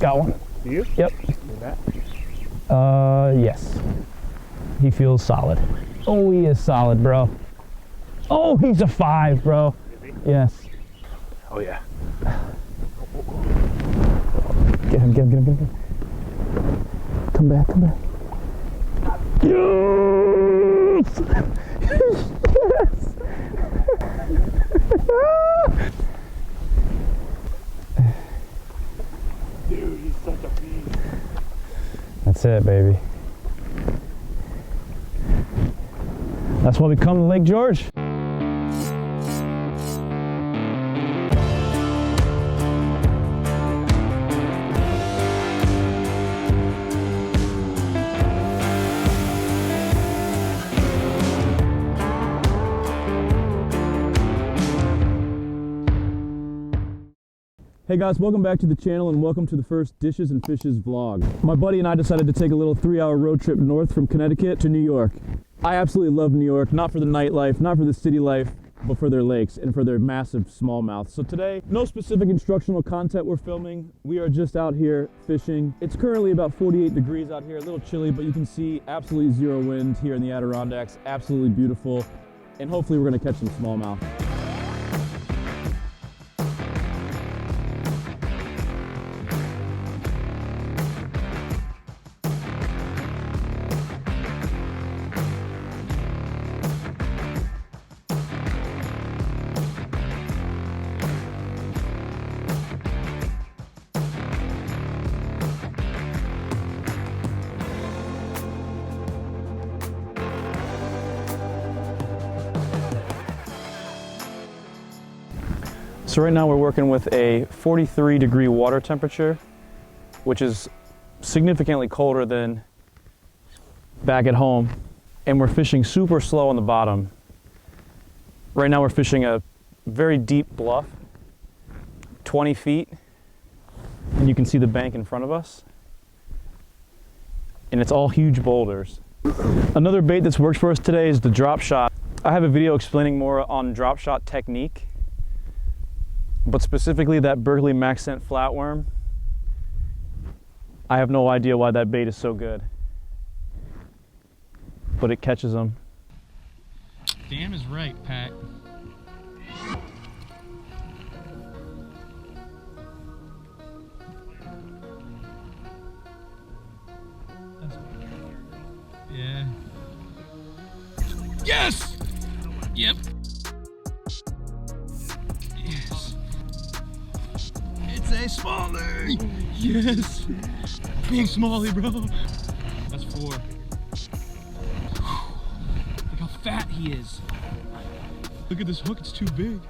Got one. Do you? Yep. Yes. He feels solid. Oh, he is solid, bro. Oh, he's a 5, bro. Is he? Yes. Oh yeah. Get him, get him, get him, get him. Come back, come back. Yes! Yes! Dude, he's such a beast. That's it, baby. That's why we come to Lake George. Hey guys, welcome back to the channel and welcome to the first Dishes and Fishes vlog. My buddy and I decided to take a little 3-hour road trip north from Connecticut to New York. I absolutely love New York, not for the nightlife, not for the city life, but for their lakes and for their massive smallmouth. So today, no specific instructional content we're filming. We are just out here fishing. It's currently about 48 degrees out here, a little chilly, but you can see absolutely zero wind here in the Adirondacks. Absolutely beautiful. And hopefully we're gonna catch some smallmouth. So right now we're working with a 43-degree water temperature, which is significantly colder than back at home. And we're fishing super slow on the bottom. Right now we're fishing a very deep bluff, 20 feet, and you can see the bank in front of us. And it's all huge boulders. Another bait that's worked for us today is the drop shot. I have a video explaining more on drop shot technique, but specifically that Berkeley Max Scent flatworm, I have no idea why that bait is so good, but it catches them. Damn is right, Pat. Yeah. Yes! Yep. Yes. It's a smallie! Yes! Big smallie, bro! That's 4. Look how fat he is. Look at this hook, it's too big.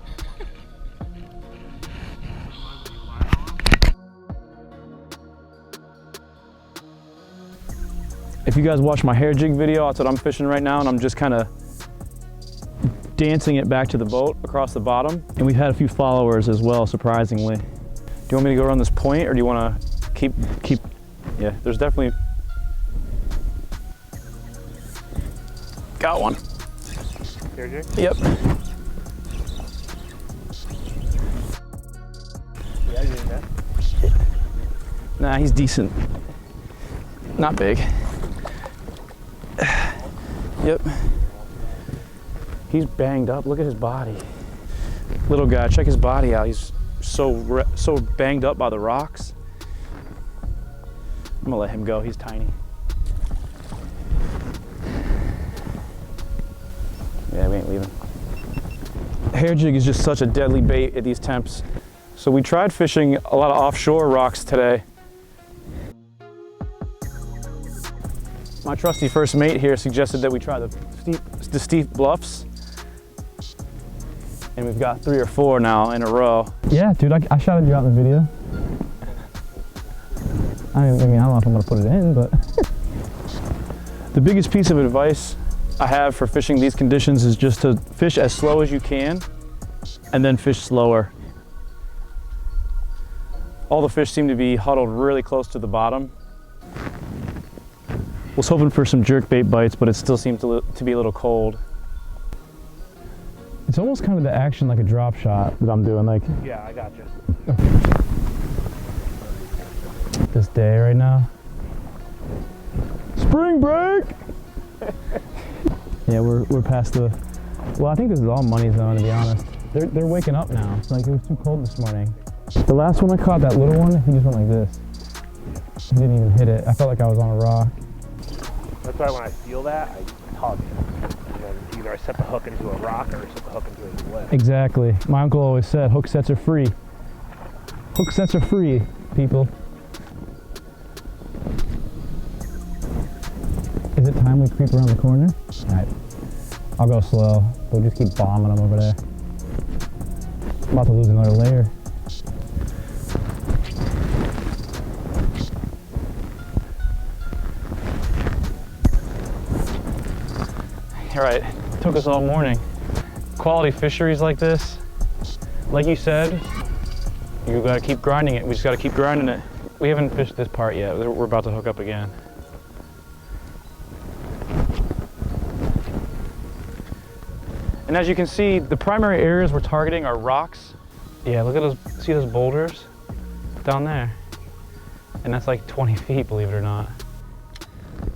If you guys watch my hair jig video, that's what I'm fishing right now, and I'm just kind of dancing it back to the boat across the bottom. And we've had a few followers as well, surprisingly. Do you want me to go around this point, or do you want to keep, yeah, there's definitely, got one. Hair jig? Yep. Yeah, I did that. Nah, he's decent. Not big. Yep. He's banged up. Look at his body. Little guy, check his body out. He's so banged up by the rocks. I'm gonna let him go. He's tiny. Yeah, we ain't leaving. Hair jig is just such a deadly bait at these temps. So we tried fishing a lot of offshore rocks today. My trusty first mate here suggested that we try the steep bluffs. And we've got 3 or 4 now in a row. Yeah, dude, I shouted you out in the video. I mean, I don't know if I'm gonna put it in, but. The biggest piece of advice I have for fishing these conditions is just to fish as slow as you can and then fish slower. All the fish seem to be huddled really close to the bottom. Was hoping for some jerkbait bites, but it still seems to be a little cold. It's almost kind of the action like a drop shot that I'm doing. Like, Yeah, I got you. this day right now. Spring break! Yeah, we're past the... Well, I think this is all money zone, to be honest. They're waking up now. It's like it was too cold this morning. The last one I caught, that little one, he just went like this. He didn't even hit it. I felt like I was on a rock. That's why when I feel that, I tug it. And then either I set the hook into a rock or I set the hook into his leg. Exactly. My uncle always said, hook sets are free. Hook sets are free, people. Is it time we creep around the corner? All right. I'll go slow. We'll just keep bombing them over there. I'm about to lose another layer. All right, took us all morning. Quality fisheries like this, like you said, you gotta keep grinding it. We just gotta keep grinding it. We haven't fished this part yet. We're about to hook up again. And as you can see, the primary areas we're targeting are rocks. Yeah, look at those, see those boulders down there? And that's like 20 feet, believe it or not.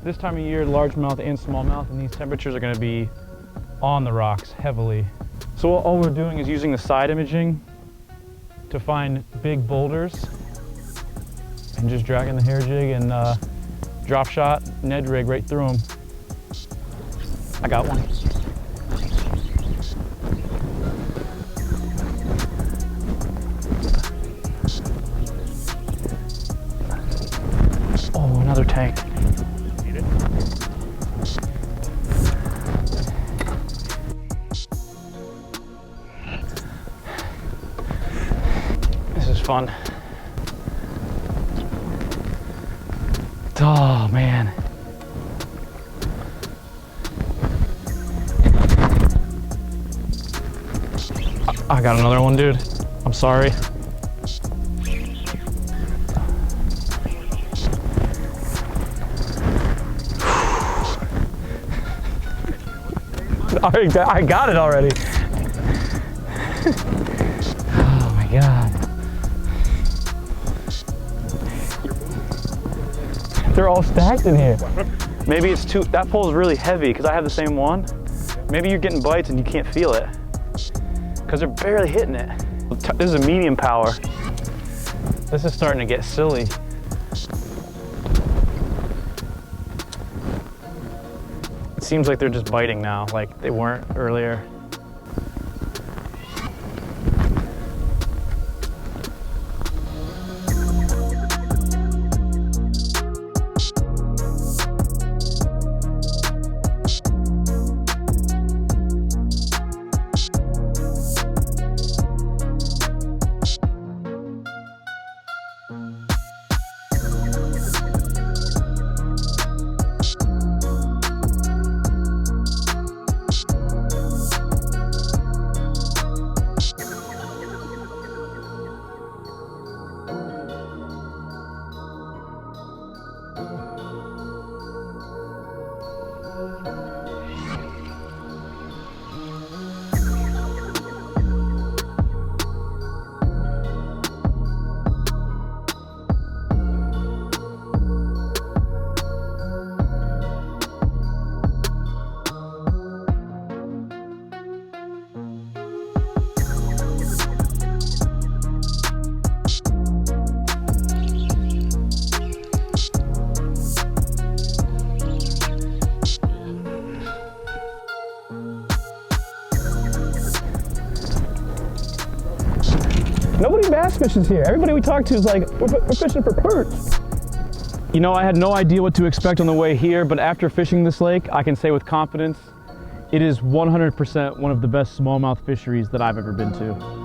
This time of year, largemouth and smallmouth and these temperatures are gonna be on the rocks heavily. So all we're doing is using the side imaging to find big boulders and just dragging the hair jig and drop shot, Ned rig right through them. I got one. Oh, another tank. This is fun. Oh man. I got another one, dude. I'm sorry. I got it already. Oh my God. They're all stacked in here. Maybe it's too, that pole is really heavy because I have the same one. Maybe you're getting bites and you can't feel it because they're barely hitting it. This is a medium power. This is starting to get silly. It seems like they're just biting now, like they weren't earlier. Nobody bass fishes here. Everybody we talk to is like, we're fishing for perch. You know, I had no idea what to expect on the way here, but after fishing this lake, I can say with confidence, it is 100% one of the best smallmouth fisheries that I've ever been to.